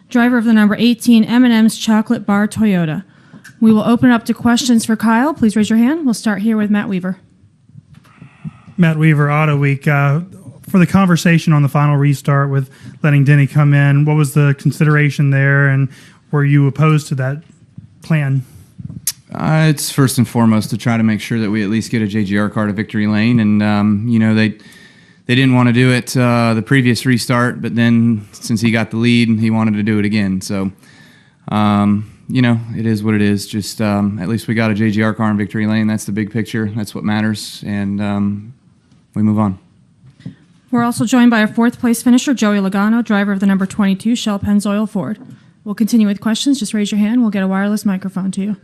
driver of the number 18 M&M's Chocolate Bar Toyota. We will open it up to questions for Kyle. Please raise your hand. We'll start here with Matt Weaver. Matt Weaver, Auto Week. For the conversation on the final restart with letting Denny come in, what was the consideration there, and were you opposed to that plan? It's first and foremost to try to make sure that we at least get a JGR car to victory lane, and they didn't want to do it the previous restart, but then since he got the lead, he wanted to do it again. So, it is what it is. Just at least we got a JGR car in victory lane. That's the big picture. That's what matters, and we move on. We're also joined by our fourth place finisher, Joey Logano, driver of the number 22 Shell Pennzoil Ford. We'll continue with questions. Just raise your hand. We'll get a wireless microphone to you.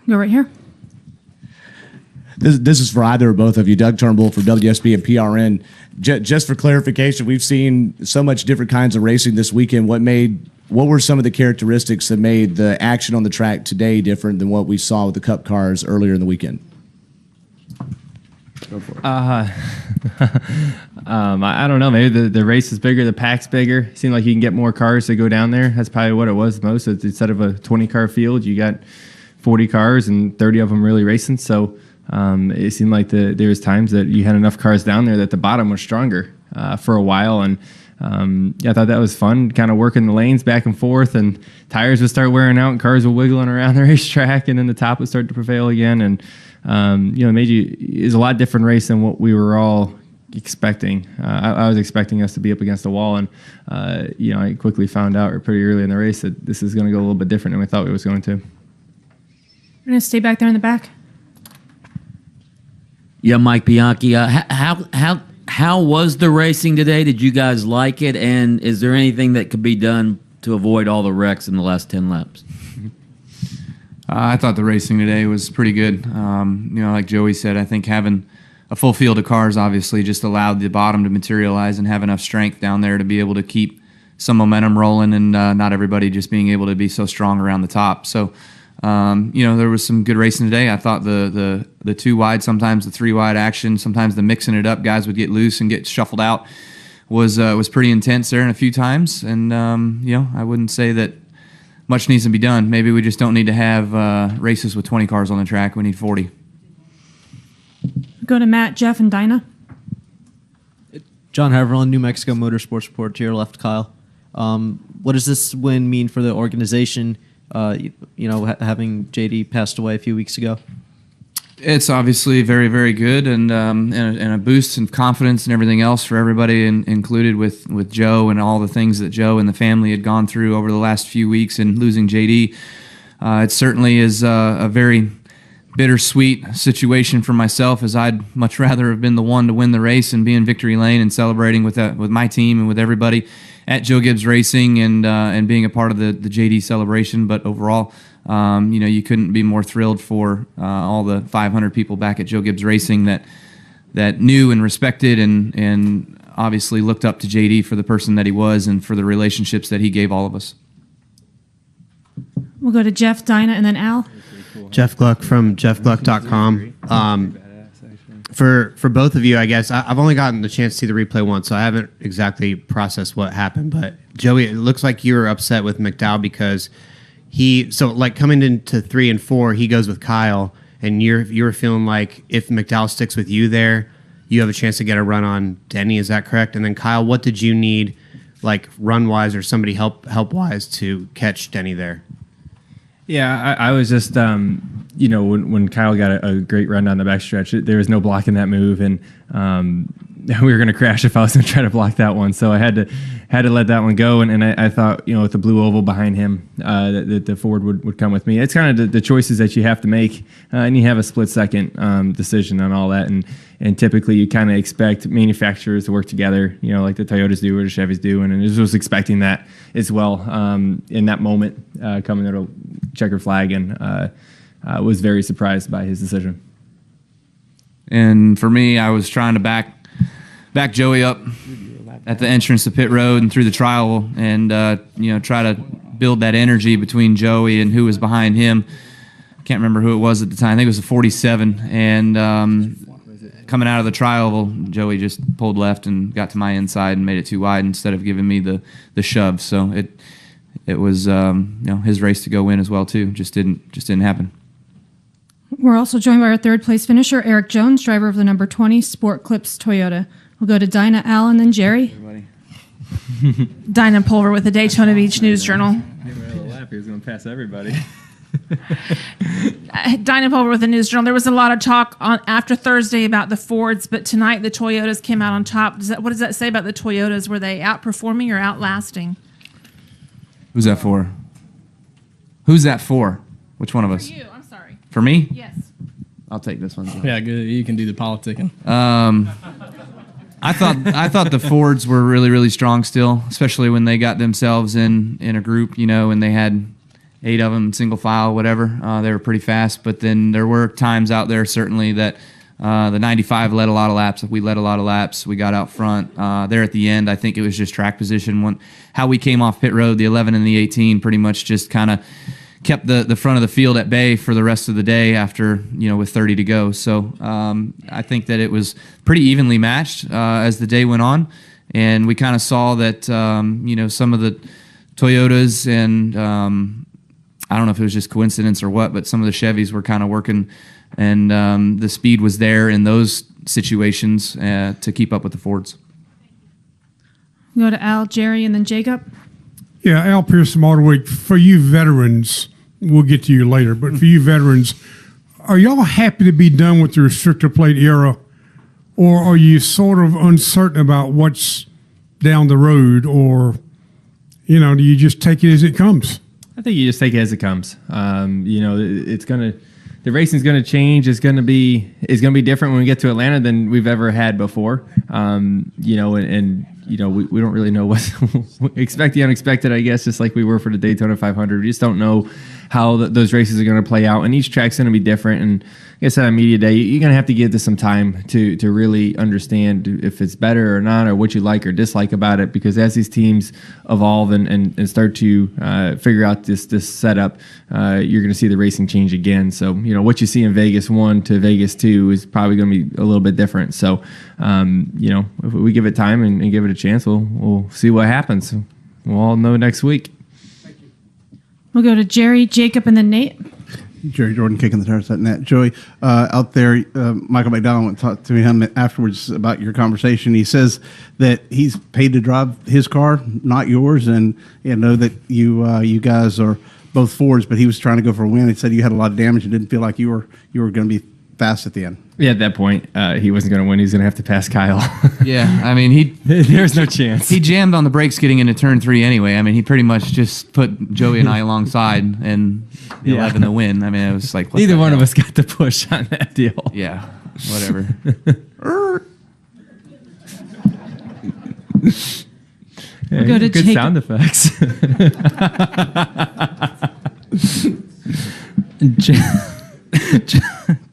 Go right here. This is for either or both of you. Doug Turnbull from WSB and PRN. Just for clarification, we've seen so much different kinds of racing this weekend. What were some of the characteristics that made the action on the track today different than what we saw with the Cup cars earlier in the weekend? Go for it. I don't know. Maybe the race is bigger, the pack's bigger. It seemed like you can get more cars to go down there. That's probably what it was most. Instead of a 20-car field, you got 40 cars and 30 of them really racing. So it seemed like there was times that you had enough cars down there that the bottom was stronger for a while. And I thought that was fun, kind of working the lanes back and forth, and tires would start wearing out and cars were wiggling around the racetrack, and then the top would start to prevail again. And it was a lot different race than what we were all expecting. I was expecting us to be up against the wall, and I quickly found out pretty early in the race that this is going to go a little bit different than we thought it was going to. We're going to stay back there in the back. Yeah, Mike Bianchi. How was the racing today? Did you guys like it? And is there anything that could be done to avoid all the wrecks in the last 10 laps? I thought the racing today was pretty good. Like Joey said, I think having a full field of cars obviously just allowed the bottom to materialize and have enough strength down there to be able to keep some momentum rolling, and not everybody just being able to be so strong around the top. So, there was some good racing today. I thought the two wide, sometimes the three wide action, sometimes the mixing it up, guys would get loose and get shuffled out, was pretty intense there in a few times. And I wouldn't say that much needs to be done. Maybe we just don't need to have races with 20 cars on the track. We need 40. Go to Matt, Jeff, and Dinah. John Haverland, New Mexico Motorsports Report, to your left, Kyle. What does this win mean for the organization, having JD passed away a few weeks ago? It's obviously very, very good, and a boost in confidence and everything else for everybody, included with Joe and all the things that Joe and the family had gone through over the last few weeks, and losing JD. It certainly is a very bittersweet situation for myself, as I'd much rather have been the one to win the race and be in victory lane and celebrating with my team and with everybody at Joe Gibbs Racing, and being a part of the JD celebration. But overall, you couldn't be more thrilled for all the 500 people back at Joe Gibbs Racing that knew and respected and obviously looked up to JD for the person that he was and for the relationships that he gave all of us. We'll go to Jeff, Dinah, and then Al. Jeff Gluck from jeffgluck.com. For both of you, I guess, I've only gotten the chance to see the replay once, so I haven't exactly processed what happened. But Joey, it looks like you were upset with McDowell because coming into 3 and 4, he goes with Kyle, and you're feeling like if McDowell sticks with you there, you have a chance to get a run on Denny. Is that correct? And then Kyle, what did you need, like run wise or somebody help wise, to catch Denny there? Yeah, I was just, when Kyle got a great run down the backstretch, there was no blocking that move, and we were going to crash if I was going to try to block that one. So I had to let that one go, and I thought, with the blue oval behind him, that the Ford would come with me. It's kind of the choices that you have to make, and you have a split-second decision on all that, and typically you kind of expect manufacturers to work together, like the Toyotas do or the Chevys do, and I just was expecting that as well in that moment, coming to a checker flag, and was very surprised by his decision. And for me, I was trying to back Joey up at the entrance to pit road and through the trial, and try to build that energy between Joey and who was behind him. I can't remember who it was at the time. I think it was a 47, and coming out of the trial, Joey just pulled left and got to my inside and made it too wide instead of giving me the shove. So it was his race to go win as well too. Just didn't happen. We're also joined by our third place finisher, Eric Jones, driver of the number 20 Sport Clips Toyota. We'll go to Dinah, Al, and then Jerry. Dinah Pulver with the Daytona Beach News Journal. He was going to pass everybody. Dinah Pulver with the News Journal. There was a lot of talk after Thursday about the Fords, but tonight the Toyotas came out on top. What does that say about the Toyotas? Were they outperforming or outlasting? Who's that for? Who's that for? Which one of us? For you, I'm sorry. For me? Yes. I'll take this one. Yeah, good. You can do the politicking. I thought the Fords were really, really strong still, especially when they got themselves in a group, and they had 8 of them single file, whatever. They were pretty fast, but then there were times out there certainly that the 95 led a lot of laps. We led a lot of laps. We got out front. There at the end, I think it was just track position. How we came off pit road, the 11 and the 18 pretty much just kind of kept the front of the field at bay for the rest of the day after, with 30 to go. So I think that it was pretty evenly matched as the day went on. And we kind of saw that, some of the Toyotas and I don't know if it was just coincidence or what, but some of the Chevys were kind of working and the speed was there in those situations to keep up with the Fords. We'll go to Al, Jerry, and then Jacob. Yeah, Al Pierce from Autoweek. For you veterans, we'll get to you later, but for you veterans, are y'all happy to be done with the restrictor plate era, or are you sort of uncertain about what's down the road, or, do you just take it as it comes? I think you just take it as it comes. The racing's gonna change. It's gonna be different when we get to Atlanta than we've ever had before. We don't really know what expect the unexpected, I guess, just like we were for the Daytona 500. We just don't know how those races are going to play out, and each track's going to be different. And like I said on media day, you're going to have to give this some time to really understand if it's better or not, or what you like or dislike about it. Because as these teams evolve and start to figure out this setup, you're going to see the racing change again. So what you see in Vegas 1 to Vegas 2 is probably going to be a little bit different. So if we give it time and give it a chance, we'll see what happens. We'll all know next week. We'll go to Jerry, Jacob, and then Nate. Jerry Jordan kicking the tires at net. Joey, out there, Michael McDonald went and talked to him afterwards about your conversation. He says that he's paid to drive his car, not yours, and know that you guys are both Fords, but he was trying to go for a win. He said you had a lot of damage and didn't feel like you were going to be fast at the end. Yeah, at that point, he wasn't going to win. He was going to have to pass Kyle. Yeah, I mean, there's no chance. He jammed on the brakes getting into turn 3 anyway. I mean, he pretty much just put Joey and I alongside and the 11 the win. I mean, it was like, neither one of us got the push on that deal. Yeah, whatever. Hey, go to good Jacob. sound effects.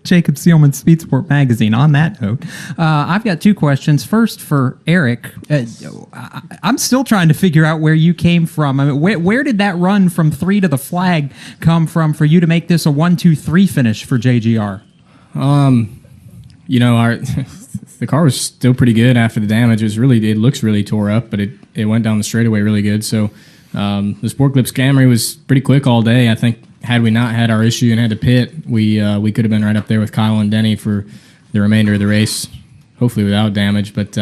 Jacob Seelman, Speed Sport Magazine. On that note, I've got 2 questions. First, for Eric, I'm still trying to figure out where you came from. I mean, where did that run from 3 to the flag come from for you to make this a 1-2-3 finish for JGR? The car was still pretty good after the damage. It looks really tore up, but it went down the straightaway really good. So the Sport Clips Camry was pretty quick all day. I think had we not had our issue and had to pit, we could have been right up there with Kyle and Denny for the remainder of the race, hopefully without damage. But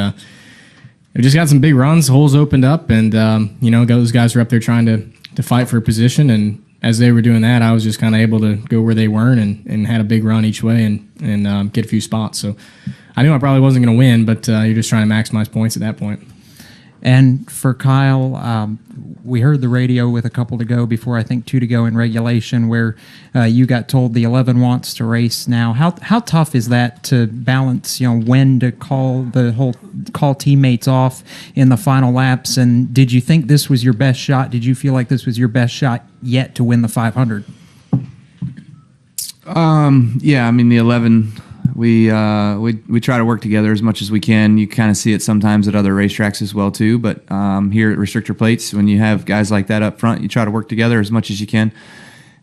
we just got some big runs, holes opened up, and those guys were up there trying to fight for a position. And as they were doing that, I was just kind of able to go where they weren't and had a big run each way and get a few spots. So I knew I probably wasn't going to win, but you're just trying to maximize points at that point. And for Kyle, we heard the radio with a couple to go before, I think 2 to go in regulation, where you got told the 11 wants to race now. How tough is that to balance, when to call teammates off in the final laps? And did you think this was your best shot? Did you feel like this was your best shot yet to win the 500? Yeah, I mean, the 11, we try to work together as much as we can. You kind of see it sometimes at other racetracks as well too, but here at Restrictor Plates, when you have guys like that up front, you try to work together as much as you can.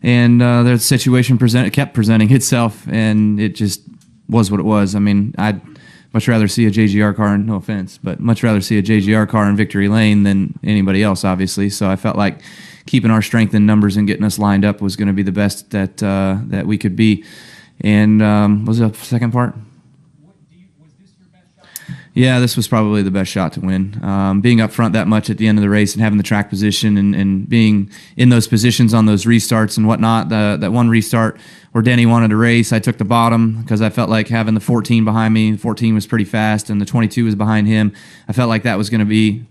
And the situation kept presenting itself, and it just was what it was. I mean, much rather see a JGR car, and no offense, but much rather see a JGR car in victory lane than anybody else, obviously. So I felt like keeping our strength in numbers and getting us lined up was going to be the best that we could be. And what was the second part? Yeah, this was probably the best shot to win. Being up front that much at the end of the race and having the track position and being in those positions on those restarts and whatnot. That one restart where Denny wanted to race, I took the bottom because I felt like having the 14 behind me. 14 was pretty fast, and the 22 was behind him. I felt like that was going to be,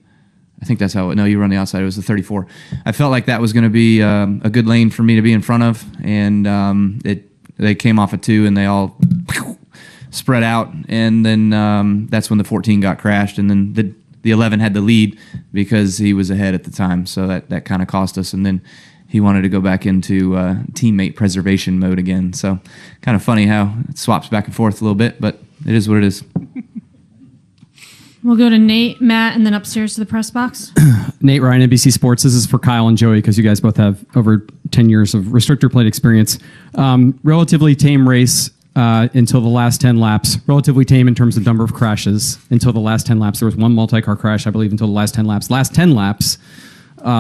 I think that's how, no, you were on the outside. It was the 34. I felt like that was going to be a good lane for me to be in front of, and they came off a 2, and they all spread out, and then that's when the 14 got crashed, and then the 11 had the lead because he was ahead at the time, so that kind of cost us, and then he wanted to go back into teammate preservation mode again. So kind of funny how it swaps back and forth a little bit, but it is what it is. We'll go to Nate, Matt, and then upstairs to the press box. Nate Ryan, NBC Sports. This is for Kyle and Joey because you guys both have over 10 years of restrictor plate experience. Relatively tame race until the last 10 laps. Relatively tame in terms of number of crashes until the last 10 laps. There was one multi-car crash, I believe, until the last 10 laps. Last 10 laps,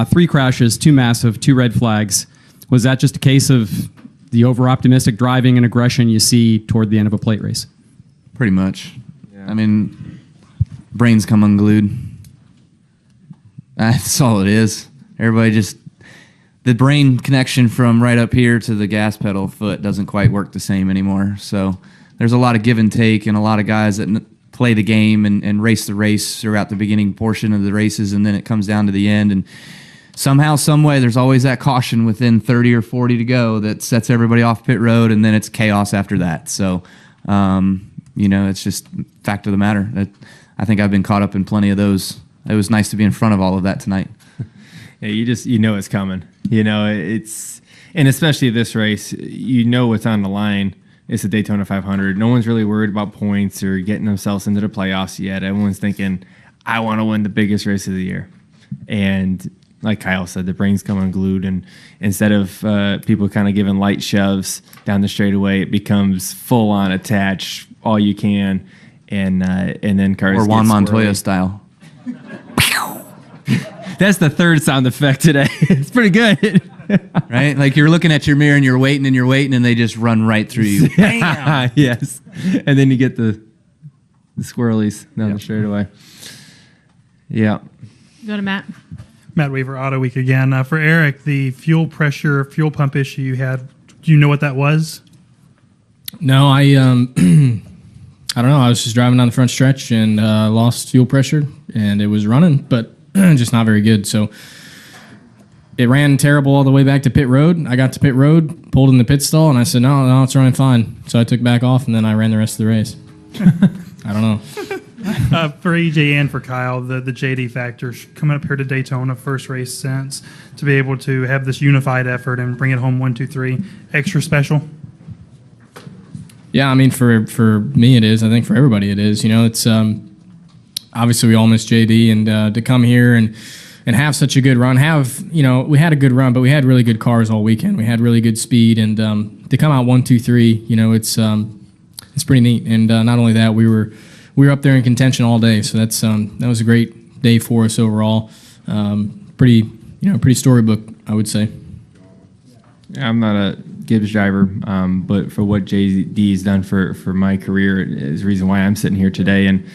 3 crashes, 2 massive, 2 red flags. Was that just a case of the over-optimistic driving and aggression you see toward the end of a plate race? Pretty much. Yeah. I mean, brains come unglued. That's all it is. Everybody just, the brain connection from right up here to the gas pedal foot doesn't quite work the same anymore. So there's a lot of give and take, and a lot of guys that play the game and race the race throughout the beginning portion of the races, and then it comes down to the end. And somehow, some way, there's always that caution within 30 or 40 to go that sets everybody off pit road, and then it's chaos after that. So, it's just fact of the matter. I think I've been caught up in plenty of those. It was nice to be in front of all of that tonight. Yeah, you know it's coming. And especially this race, what's on the line. It's the Daytona 500. No one's really worried about points or getting themselves into the playoffs yet. Everyone's thinking, I want to win the biggest race of the year. And like Kyle said, the brain's come unglued, and instead of people kind of giving light shoves down the straightaway, it becomes full on attach all you can, and then cars or get Juan swirly. Montoya style. That's the third sound effect today. It's pretty good. Right? Like you're looking at your mirror and you're waiting, and they just run right through you. Bam! Yes. And then you get the squirrelies down the straightaway. Yeah. Go to Matt. Matt Weaver, Auto Week again. For Eric, the fuel pump issue you had, do you know what that was? No, I don't know. I was just driving down the front stretch and lost fuel pressure, and it was running, but just not very good. So it ran terrible all the way back to pit road. I got to pit road, pulled in the pit stall, and I said, no, it's running fine. So I took back off, and then I ran the rest of the race. I don't know. For EJ and for Kyle, the JD factor coming up here to Daytona, first race since, to be able to have this unified effort and bring it home 1, 2, 3, extra special. Yeah, I mean, for me it is. I think for everybody it is. It's obviously we all miss JD, and to come here and have such a good run. We had a good run, but we had really good cars all weekend. We had really good speed, and to come out 1, 2, 3, it's pretty neat. And not only that, we were up there in contention all day. So that was a great day for us overall. Pretty storybook, I would say. Yeah, I'm not a Gibbs driver, but for what JD has done for my career is the reason why I'm sitting here today. And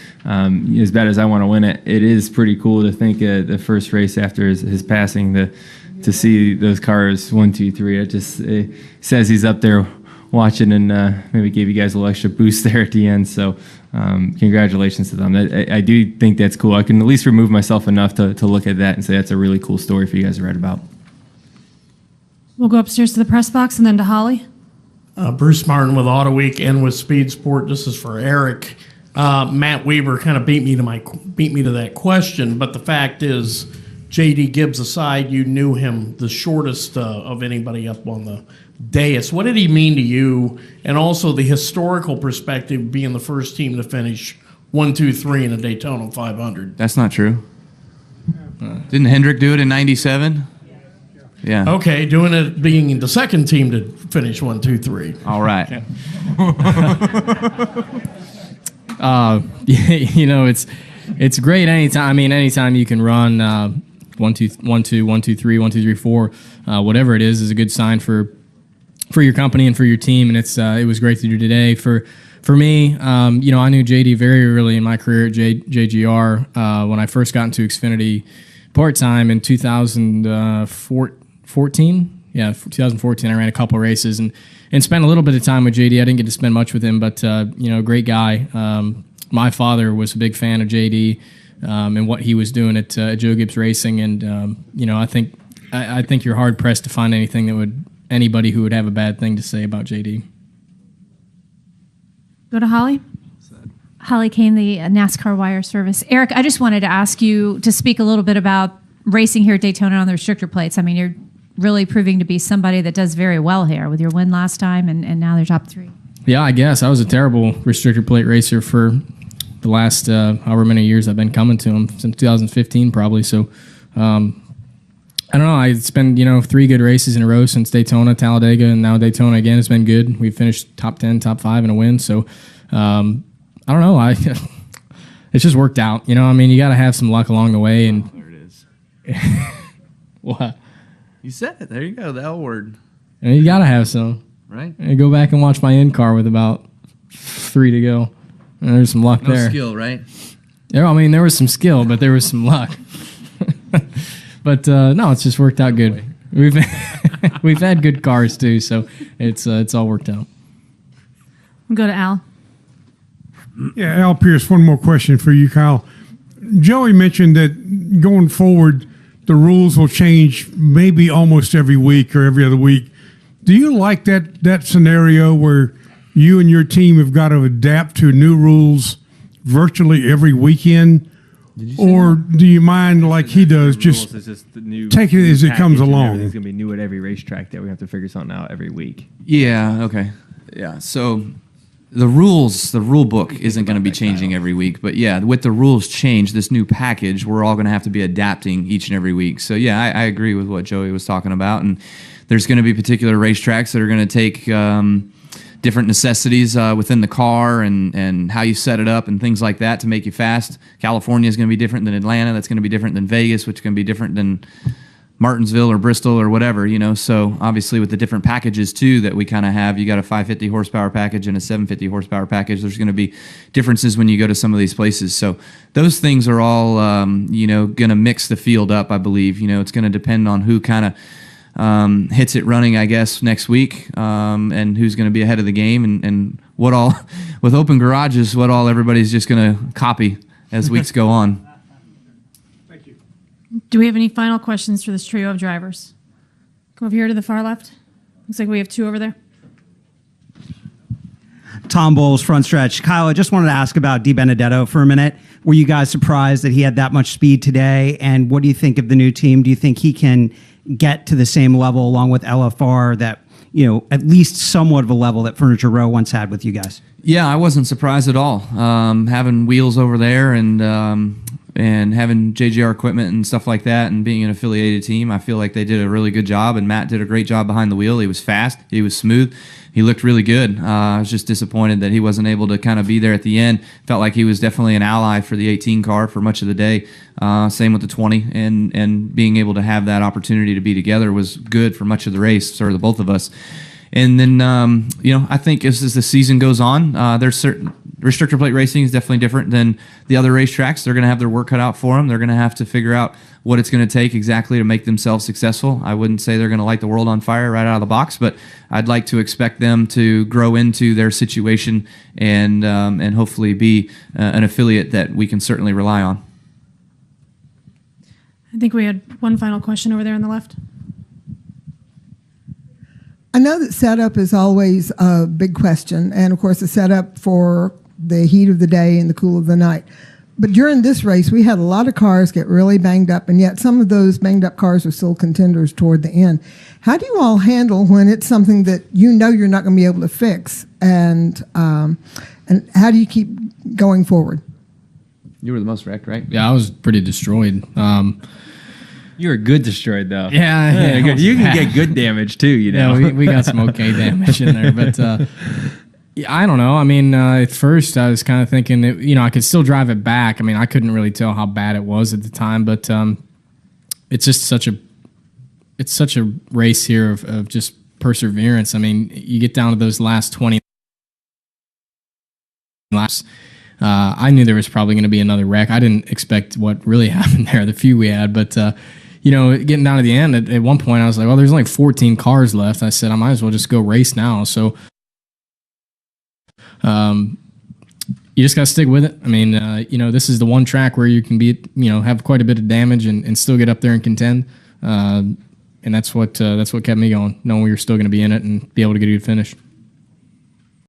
as bad as I want to win it, it is pretty cool to think the first race after his passing to see those cars 1, 2, 3. It says he's up there watching, and maybe gave you guys a little extra boost there at the end. So congratulations to them. I do think that's cool. I can at least remove myself enough to look at that and say that's a really cool story for you guys to write about. We'll go upstairs to the press box and then to Holly. Bruce Martin with Auto Week and with Speed Sport. This is for Eric. Matt Weaver kind of beat me to that question, but the fact is, JD Gibbs aside, you knew him the shortest of anybody up on the dais. What did he mean to you? And also the historical perspective, being the first team to finish 1, 2, 3 in a Daytona 500. That's not true. Didn't Hendrick do it in '97? Yeah. Okay, being the second team to finish 1, 2, 3. All right. It's great anytime. I mean, anytime you can run 1 2 1 2 1 2 3 1 2 3 4, whatever it is a good sign for your company and for your team. And it was great to do today. For me, I knew JD very early in my career at JGR when I first got into Xfinity part time in 2014. Yeah, 2014. I ran a couple races and spent a little bit of time with JD. I didn't get to spend much with him, but great guy. My father was a big fan of JD and what he was doing at Joe Gibbs Racing, and I think you're hard pressed to find anybody who would have a bad thing to say about JD. Go to Holly. Holly Kane, the NASCAR Wire Service. Eric, I just wanted to ask you to speak a little bit about racing here at Daytona on the restrictor plates. I mean, you're really proving to be somebody that does very well here with your win last time and now they're top 3. Yeah, I guess. I was a terrible restrictor plate racer for the last however many years I've been coming to them, since 2015 probably. So, I don't know. It's been, 3 good races in a row since Daytona, Talladega, and now Daytona again. It's been good. We've finished top 10, top 5 in a win. So, I don't know. It's just worked out. You got to have some luck along the way. And there it is. What? You said it. There you go. The L word. And you got to have some. Right. And go back and watch my in car with about 3 to go. And there's some luck No there. skill, right? Yeah, there was some skill, but there was some luck. But no, it's just worked out good. We've had good cars too, so it's all worked out. We'll go to Al. Yeah, Al Pierce, one more question for you, Kyle. Joey mentioned that going forward, the rules will change maybe almost every week or every other week. Do you like that scenario where you and your team have got to adapt to new rules virtually every weekend? Or do you mind, like he does, just take it as it comes along? It's going to be new at every racetrack that we have to figure something out every week. Yeah, okay. Yeah, so the rule book isn't going to be changing every week. But yeah, with the rules change, this new package, we're all going to have to be adapting each and every week. So yeah, I agree with what Joey was talking about. And there's going to be particular racetracks that are going to take different necessities within the car and how you set it up and things like that to make you fast. California is going to be different than Atlanta. That's going to be different than Vegas, which is going to be different than Martinsville or Bristol or whatever, So obviously with the different packages too that we kind of have, you got a 550 horsepower package and a 750 horsepower package. There's going to be differences when you go to some of these places. So those things are all, going to mix the field up, I believe. It's going to depend on who kind of hits it running, I guess, next week, and who's going to be ahead of the game, and what all, with open garages, what all everybody's just going to copy as weeks go on. Do we have any final questions for this trio of drivers? Come over here to the far left. Looks like we have 2 over there. Tom Bowles, front stretch. Kyle, I just wanted to ask about Di Benedetto for a minute. Were you guys surprised that he had that much speed today? And what do you think of the new team? Do you think he can get to the same level along with LFR that, at least somewhat of a level that Furniture Row once had with you guys? Yeah, I wasn't surprised at all. Having wheels over there and having JGR equipment and stuff like that and being an affiliated team, I feel like they did a really good job, and Matt did a great job behind the wheel. He was fast. He was smooth. He looked really good. I was just disappointed that he wasn't able to kind of be there at the end. Felt like he was definitely an ally for the 18 car for much of the day. Same with the 20, and being able to have that opportunity to be together was good for much of the race, or the both of us. And then, I think as the season goes on, there's certain restrictor plate racing is definitely different than the other racetracks. They're going to have their work cut out for them. They're going to have to figure out what it's going to take exactly to make themselves successful. I wouldn't say they're going to light the world on fire right out of the box, but I'd like to expect them to grow into their situation and hopefully be an affiliate that we can certainly rely on. I think we had one final question over there on the left. I know that setup is always a big question, and of course the setup for the heat of the day and the cool of the night. But during this race, we had a lot of cars get really banged up, and yet some of those banged up cars are still contenders toward the end. How do you all handle when it's something that you're not going to be able to fix, and how do you keep going forward? You were the most wrecked, right? Yeah, I was pretty destroyed. You were good destroyed, though. Yeah, good. You can get good damage, too, Yeah, we got some okay damage in there. But, Yeah, I don't know. I mean, at first I was kind of thinking that, I could still drive it back. I mean, I couldn't really tell how bad it was at the time, but it's just such a race here of just perseverance. I mean, you get down to those last 20 laps. I knew there was probably going to be another wreck. I didn't expect what really happened there, the few we had, but getting down to the end, at one point I was like, well, there's only 14 cars left. I said, I might as well just go race now. So you just got to stick with it. I mean, this is the one track where you can have quite a bit of damage and still get up there and contend. And that's what kept me going, knowing we were still going to be in it and be able to get a good finish.